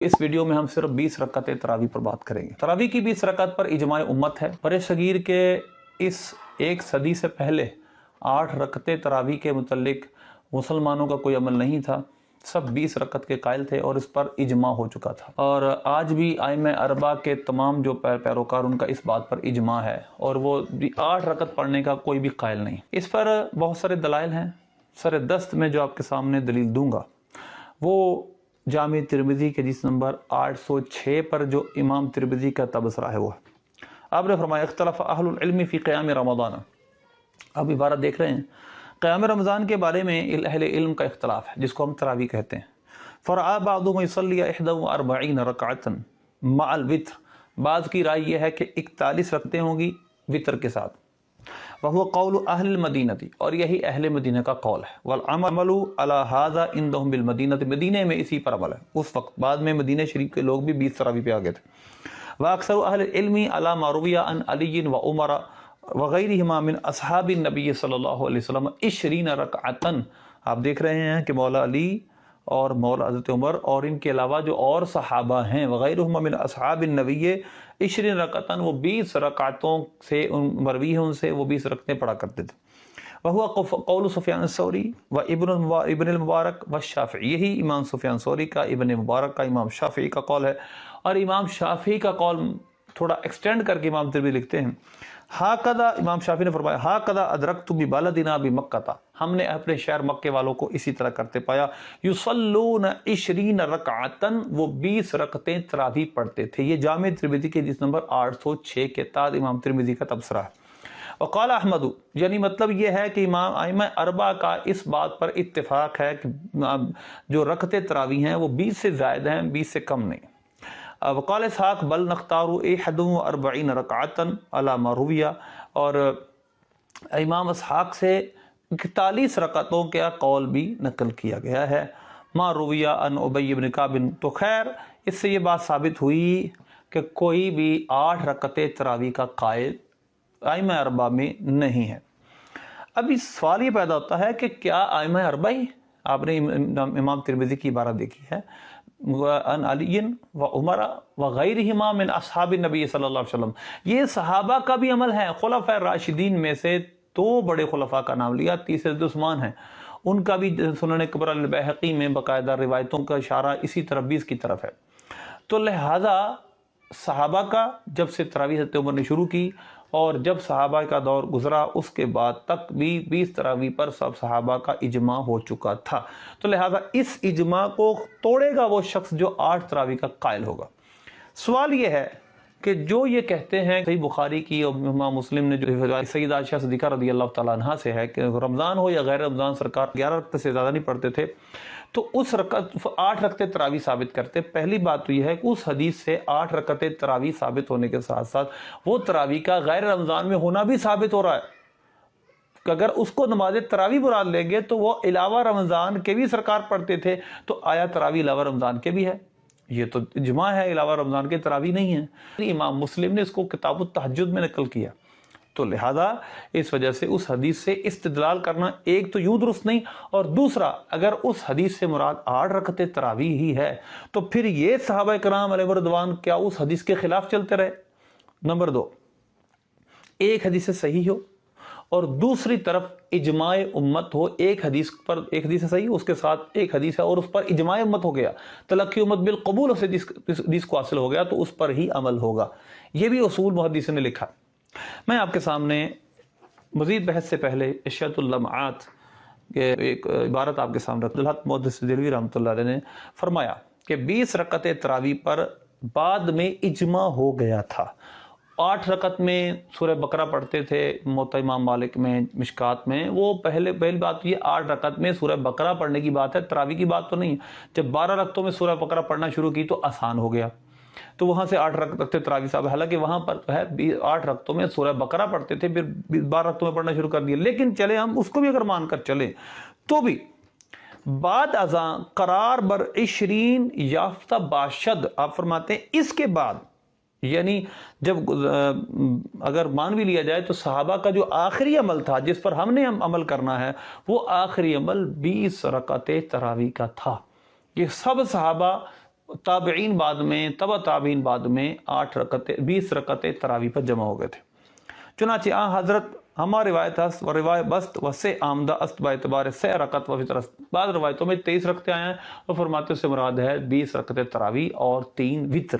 اس video میں ہم صرف 20 رکعت تراویح پر بات کریں گے۔ تراویح کی 20 رکعت پر اجماع امت ہے۔ بر صغیر کے اس ایک صدی سے پہلے 8 رکعت تراویح کے متعلق مسلمانوں کا کوئی عمل نہیں تھا، سب 20 رکعت کے قائل تھے اور اس پر اجماع ہو چکا تھا، اور آج بھی ائمہ اربعہ کے تمام جو پیروکار ان کا اس بات پر اجماع ہے، اور وہ 8 رکعت پڑھنے کا کوئی بھی قائل نہیں۔ اس پر بہت سارے دلائل ہیں، سر دست میں جو آپ کے سامنے دلیل دوں گا وہ جامع ترمذی کے حدیث نمبر 806 پر جو امام ترمذی کا تبصرہ ہے وہ ہے۔ آپ نے فرمایا اختلف اہل العلم فی قیام رمضان، اب عبارت دیکھ رہے ہیں، قیام رمضان کے بارے میں اہل علم کا اختلاف ہے جس کو ہم تراویح کہتے ہیں۔ فرعا بعضهم یصلی 41 رکعتا مع الوتر، بعض کی رائے یہ ہے کہ 41 رکعتیں ہوں گی وتر کے ساتھ، وہو قول اہل المدینہ، اور یہی اہل مدینہ کا قول ہے، والعمل علی ھذا عندهم بالمدینہ، مدینہ میں اسی پر عمل ہے۔ اس وقت بعد میں مدینہ شریف کے لوگ بھی 20 تراویح پہ آگے تھے۔ واکثر اہل العلم علی ما روی عن علی وعمر وغیرہما من اصحاب النبی صلی اللہ علیہ وسلم 20 رکعتا، آپ دیکھ رہے ہیں کہ مولا علی اور مولا حضرت عمر اور ان کے علاوہ جو اور صحابہ ہیں وغیرہما من اصحاب النبی 20 رکعتا، وہ 20 رکعتوں سے مروی ہیں ان سے، وہ 20 رکعتیں پڑھا کرتے تھے۔ وہو قول سفیان الثوری و ابن المبارک و شافعی، یہی امام سفیان ثوری کا، ابن مبارک کا، امام شافعی کا قول ہے، اور امام شافعی کا قول تھوڑا ایکسٹینڈ کر کے امام ترمذی لکھتے ہیں، ہاکذا، امام شافعی نے فرمایا ہاکذا ادرکت ببلدنا بمکہ، ہم نے اپنے شہر مکے والوں کو اسی طرح کرتے پایا، یصلون 20 رکعتا، وہ 20 رکعتیں تراویح پڑھتے تھے۔ یہ جامع ترمذی کے حدیث نمبر 806 کے تحت امام ترمذی کا تبصرہ ہے۔ وقال احمد، یعنی مطلب یہ ہے کہ امام ائمہ اربعہ کا اس بات پر اتفاق ہے کہ جو رکعت تراویح ہیں وہ 20 سے زائد ہیں، 20 سے کم نہیں۔ وقال اسحاق بل نختار 41 رکعتا علی ما روی، اور امام اسحاق سے 41 رکعتوں کا قول بھی نقل کیا گیا ہے، ما روی عن ابی بن کعب، تو خیر اس سے یہ بات ثابت ہوئی کہ کوئی بھی 8 رکعت تراویح کا قائل ائمہ اربعہ میں نہیں ہے۔ اب اس سوال یہ پیدا ہوتا ہے کہ کیا ائمہ اربعہ ہی؟ آپ نے امام ترمذی کی عبارت دیکھی ہے، ان علی و عمر و غیرہما من اصحاب النبی صلی اللہ علیہ وسلم، یہ صحابہ کا بھی عمل ہے۔ خلفاء راشدین میں سے 2 بڑے خلفاء کا نام لیا، تیسرے عثمان ہیں، ان کا بھی سنن کبری البیہقی میں باقاعدہ روایتوں کا اشارہ اسی طرف 20 کی طرف ہے۔ تو لہذا صحابہ کا جب سے تراویح حضرت عمر نے شروع کی اور جب صحابہ کا دور گزرا اس کے بعد تک بھی 20 تراویح پر سب صحابہ کا اجماع ہو چکا تھا، تو لہذا اس اجماع کو توڑے گا وہ شخص جو 8 تراویح کا قائل ہوگا۔ سوال یہ ہے کہ جو یہ کہتے ہیں، صحیح بخاری کی اور امام مسلم نے جو سیدہ عائشہ صدیقہ رضی اللہ تعالیٰ عنہا سے ہے کہ رمضان ہو یا غیر رمضان سرکار 11 رکعت سے زیادہ نہیں پڑھتے تھے، تو اس 8 رکعت تراویح ثابت کرتے۔ پہلی بات تو یہ ہے کہ اس حدیث سے 8 رکعت تراویح ثابت ہونے کے ساتھ ساتھ وہ تراویح کا غیر رمضان میں ہونا بھی ثابت ہو رہا ہے کہ اگر اس کو نماز تراویح مراد لیں گے تو وہ علاوہ رمضان کے بھی سرکار پڑھتے تھے، تو آیا تراویح علاوہ رمضان کے بھی ہے؟ یہ تو اجماع ہے، علاوہ رمضان کے تراویح نہیں ہے۔ امام مسلم نے اس کو کتاب التہجد میں نقل کیا، تو لہذا اس وجہ سے اس حدیث سے استدلال کرنا ایک تو یوں درست نہیں، اور دوسرا اگر اس حدیث سے مراد 8 رکعت تراویح ہی ہے تو پھر یہ صحابہ کرام علیہ رضوان کیا اس حدیث کے خلاف چلتے رہے؟ نمبر 2، ایک حدیث سے صحیح ہو اور دوسری طرف اجماع امت ہو، ایک حدیث سے صحیح، اس کے ساتھ ایک حدیث ہے اور اس پر اجماع امت ہو گیا، تلقی امت بالقبول، اس حدیث کو حاصل ہو گیا تو اس پر ہی عمل ہوگا۔ یہ بھی اصول محدثین نے لکھا۔ میں آپ کے سامنے مزید بحث سے پہلے اشعۃ اللمعات کے ایک عبارت آپ کے سامنے رکھ، عبدالحق محدث دہلوی رحمۃ اللہ علیہ نے فرمایا کہ 20 رکعت تراویح پر بعد میں اجماع ہو گیا تھا۔ 8 رکعت میں سورہ بقرہ پڑھتے تھے موطا امام مالک میں، مشکات میں، وہ پہلی بات یہ 8 رکعت میں سورہ بقرہ پڑھنے کی بات ہے، تراویح کی بات تو نہیں۔ جب 12 رکعتوں میں سورہ بقرہ پڑھنا شروع کی تو آسان ہو گیا، تو وہاں سے 8 رکعت تراویح صاحب، حالانکہ وہاں پر ہے 8 رکعتوں میں سورہ بقرہ پڑھتے تھے، پھر 12 رکعتوں میں پڑھنا شروع کر دیا۔ لیکن چلے ہم اس کو بھی اگر مان کر چلیں تو بھی بعد ازاں قرار بر 20 یافتہ باشد، آپ فرماتے ہیں اس کے بعد، یعنی جب اگر مان بھی لیا جائے تو صحابہ کا جو آخری عمل تھا جس پر ہم نے عمل کرنا ہے وہ آخری عمل 20 رکعت تراویح کا تھا۔ یہ سب صحابہ تابعین بعد میں تبع تابعین بعد میں 20 رکعتیں تراویح پر جمع ہو گئے تھے۔ چنانچہ حضرت ہمارا روایت است و روایت بست و سے آمدہ است با اعتبار سے رکعت و وتر است۔ بعض روایتوں میں 23 رکعتیں آئے ہیں اور فرماتے سے مراد ہے 20 رکعتیں تراویح اور 3 وتر۔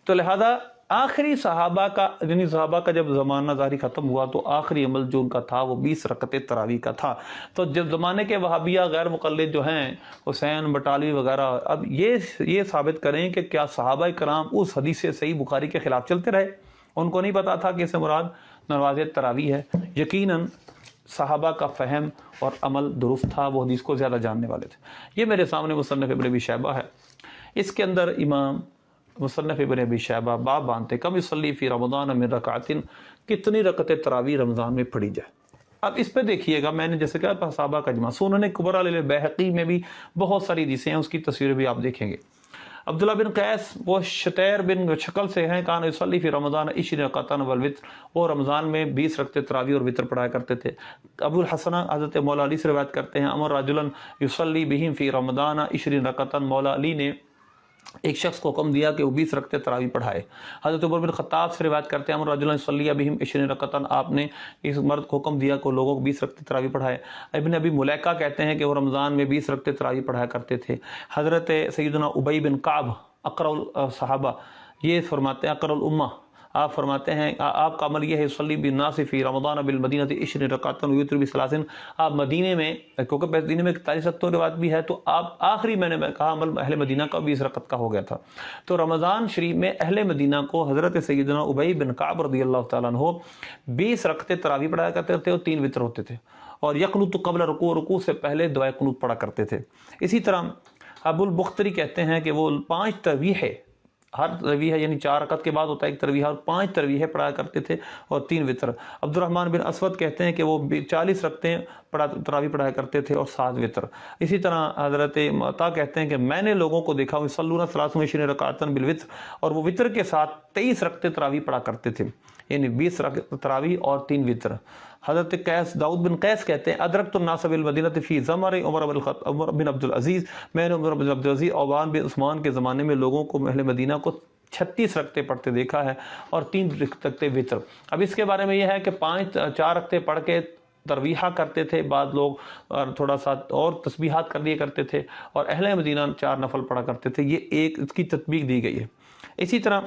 تو لہذا آخری صحابہ کا یعنی صحابہ کا جب زمانہ ظاہری ختم ہوا تو آخری عمل جو ان کا تھا وہ 20 رکعتیں تراویح کا تھا۔ تو جب زمانے کے وہابیہ غیر مقلد جو ہیں حسین بٹالوی وغیرہ اب یہ ثابت کریں کہ کیا صحابہ کرام اس حدیث صحیح بخاری کے خلاف چلتے رہے؟ ان کو نہیں پتا تھا کہ اس سے مراد نماز تراویح ہے۔ یقیناً صحابہ کا فہم اور عمل درست تھا، وہ حدیث کو زیادہ جاننے والے تھے۔ یہ میرے سامنے مصنف ابن ابی شیبہ ہے، اس کے اندر امام مصنف ابن ابی شیبہ باب باندھتے کم یصلی فی رمضان من رکعت، کتنی رکعتیں تراویح رمضان میں پڑھی جائے۔ اب اس پہ دیکھیے گا، میں نے جیسے کہا صحابہ کا اجماع، سنن کبریٰ للبیہقی میں بھی بہت ساری حدیثیں ہیں، اس کی تصویر بھی آپ دیکھیں گے۔ عبداللہ بن قیس وہ شتیر بن شکل سے ہیں، کان یصلی فی رمضان 20 رکعۃ والوتر، وہ رمضان میں 20 رکعتیں تراویح اور وتر پڑھایا کرتے تھے۔ ابو الحسن حضرت مولا علی سے روایت کرتے ہیں، امر رجلا یصلی بہم فی رمضان 20 رکعۃ، مولا علی نے ایک شخص کو حکم دیا کہ وہ 20 رکعتیں تراویح پڑھائے۔ حضرت عمر بن خطاب سے روایت کرتے ہیں، امر رجلا یصلی بہم 20 رکعۃ، آپ نے اس مرد کو حکم دیا کہ وہ لوگوں کو 20 رکعتیں تراویح پڑھائے۔ ابن ابی ملیکہ کہتے ہیں کہ وہ رمضان میں 20 رکعتیں تراویح پڑھایا کرتے تھے۔ حضرت سیدنا ابی بن کعب اقرأ الصحابہ یہ فرماتے ہیں، اقرأ الامہ، آپ فرماتے ہیں آپ کا عمل یہ ہے یصلی بالناس فی رمضان بالمدینہ 20 رکعۃ ویوتر ب30، آپ مدینے میں، کیونکہ مدینے میں 41 رکعتوں روایت بھی ہے، تو آپ آخری میں نے کہا عمل اہل مدینہ کا 20 رکعت کا ہو گیا تھا۔ تو رمضان شریف میں اہل مدینہ کو حضرت سیدنا ابی بن کعب رضی اللہ تعالیٰ عنہ 20 رکعتیں تراویح پڑھایا کرتے تھے اور 3 وتر ہوتے تھے، اور یقنط قبل رکوع، رکوع سے پہلے دعائے قنوت پڑھا کرتے تھے۔ اسی طرح ابو البختری کہتے ہیں کہ وہ 5 تراویح، ہر تراویح یعنی 4 رکعت کے بعد ہوتا ہے ایک تراویح، اور 5 تراویح پڑھایا کرتے تھے اور 3 وتر۔ عبد الرحمن بن اسود کہتے ہیں کہ وہ 40 رکعتیں تراویح پڑھایا کرتے تھے اور 7 وتر۔ اسی طرح حضرت عطا کہتے ہیں کہ میں نے لوگوں کو دیکھا یصلون 23 رکعۃ بالوتر، اور وہ وتر کے ساتھ 23 رکعتیں تراویح پڑھا کرتے تھے، یعنی 20 رکعت تراویح اور 3 وتر۔ حضرت قیس داؤد بن قیس کہتے ہیں ادرکت الناس بالمدینہ فی زمر عمر بن عبد العزیز، میں نے عمر بن عبد العزیز عوان بن عثمان کے زمانے میں لوگوں کو اہل مدینہ کو 36 رکعتیں پڑھتے دیکھا ہے اور 3 رکعتیں وتر۔ اب اس کے بارے میں یہ ہے کہ 4 رکعتیں پڑھ کے ترویحہ کرتے تھے، بعض لوگ تھوڑا سا اور تسبیحات کر لیا کرتے تھے، اور اہل مدینہ 4 نفل پڑھا کرتے تھے۔ یہ ایک اس کی تطبیق دی گئی ہے۔ اسی طرح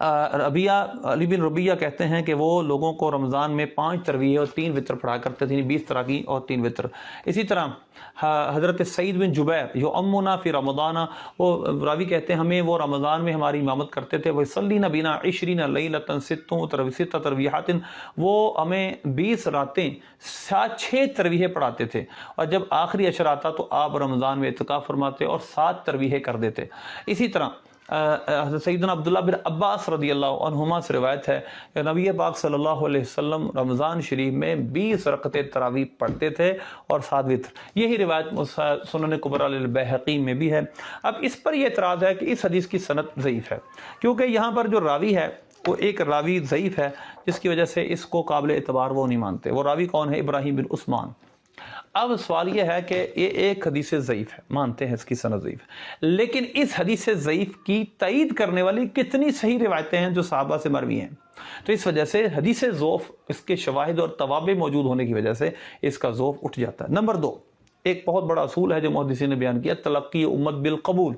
علی بن ربیہ کہتے ہیں کہ وہ لوگوں کو رمضان میں 5 تراویح اور 3 وتر پڑھا کرتے تھے، 20 تراویح اور 3 وتر۔ اسی طرح حضرت سعید بن جبیر جو امنا فی رمضان، وہ راوی کہتے ہیں ہمیں وہ رمضان میں ہماری امامت کرتے تھے، وہ صلی نبینا 20 لیلۃ 6 تراویحات، وہ ہمیں 20 راتیں 6 تراویح پڑھاتے تھے، اور جب آخری عشر آتا تو آپ رمضان میں اعتکاف فرماتے اور 7 تراویح کر دیتے۔ اسی طرح حضرت سیدنا عبداللہ بن عباس رضی اللہ عنہما سے روایت ہے کہ نبی پاک صلی اللہ علیہ وسلم رمضان شریف میں 20 رکعتیں تراویح پڑھتے تھے اور 7 وتر۔ یہی روایت سنن کبریٰ للبیہقی میں بھی ہے۔ اب اس پر یہ اعتراض ہے کہ اس حدیث کی سند ضعیف ہے، کیونکہ یہاں پر جو راوی ہے وہ ایک راوی ضعیف ہے، جس کی وجہ سے اس کو قابل اعتبار وہ نہیں مانتے۔ وہ راوی کون ہے؟ ابراہیم بن عثمان۔ اب سوال یہ ہے کہ یہ ایک حدیث ضعیف ہے، مانتے ہیں اس کی سند ضعیف ہے، لیکن اس حدیث ضعیف کی تائید کرنے والی کتنی صحیح روایتیں ہیں جو صحابہ سے مروی ہیں، تو اس وجہ سے حدیث ضعف اس کے شواہد اور توابع موجود ہونے کی وجہ سے اس کا ضعف اٹھ جاتا ہے۔ نمبر 2، ایک بہت بڑا اصول ہے جو محدثین نے بیان کیا، تلقی امت بالقبول۔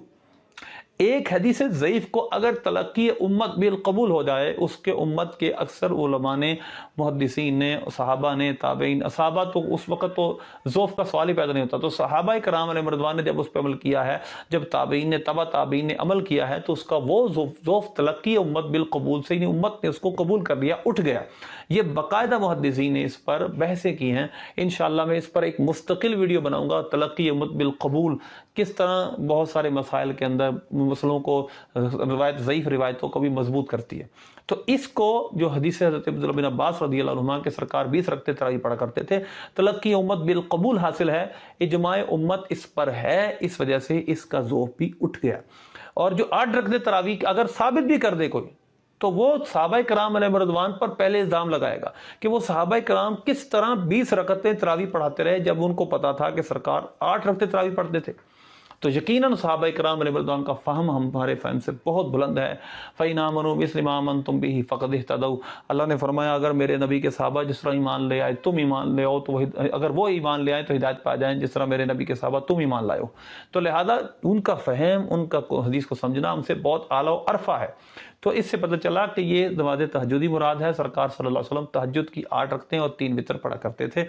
ایک حدیث ضعیف کو اگر تلقی امت بالقبول ہو جائے، اس کے امت کے اکثر علماء نے، محدثین نے، صحابہ نے، تابعین، صحابہ تو اس وقت تو ضعف کا سوال ہی پیدا نہیں ہوتا، تو صحابہ کرام علیہ رضوان نے جب اس پہ عمل کیا ہے، جب تابعین نے، تبع تابعین نے عمل کیا ہے، تو اس کا وہ ضعف تلقی امت بالقبول سے ہی امت نے اس کو قبول کر لیا، اٹھ گیا۔ یہ باقاعدہ محدثین نے اس پر بحثیں کی ہیں، انشاءاللہ میں اس پر ایک مستقل ویڈیو بناؤں گا، تلقی امت بالقبول کس طرح بہت سارے مسائل کے اندر مسئلوں کو، ضعیف روایتوں کو بھی مضبوط کرتی ہے۔ تو اس کو جو حدیث حضرت عبداللہ بن عباس رضی اللہ عنہما کے سرکار 20 رکعتیں تراویح پڑھا کرتے تھے، تلقی امت بالقبول حاصل ہے، اجماع امت اس پر ہے، اس وجہ سے اس کا ضعف بھی اٹھ گیا۔ اور جو 8 رکعتیں تراویح اگر ثابت بھی کر دے کوئی، تو وہ صحابہ کرام علیہ رضوان پر پہلے الزام لگائے گا کہ وہ صحابہ کرام کس طرح 20 رکعتیں تراویح پڑھاتے رہے جب ان کو پتا تھا کہ سرکار 8 رکعتیں تراویح پڑھتے تھے۔ تو یقیناً صحابہ کرام رضی اللہ عنہ کا فہم ہمارے فہم سے بہت بلند ہے. فَإِنْ آمَنُوا مِثْلَ مَا آمَنْتُمْ بِهِ فَقَدِ اهْتَدَوْا. اللہ نے فرمایا اگر میرے نبی کے صحابہ جس طرح ایمان لے آئے تم ایمان لے آؤ تو اگر وہ ایمان لے آئے تو ہدایت پا جائیں جس طرح میرے نبی کے صحابہ تم ایمان لائے ہو. تو لہذا ان کا فہم، ان کا حدیث کو سمجھنا ہم سے بہت اعلیٰ و عرفہ ہے. تو اس سے پتہ چلا کہ یہ نماز تہجدی مراد ہے. سرکار صلی اللہ علیہ وسلم تہجد کی 8 رکعتیں اور 3 وتر پڑھا کرتے تھے.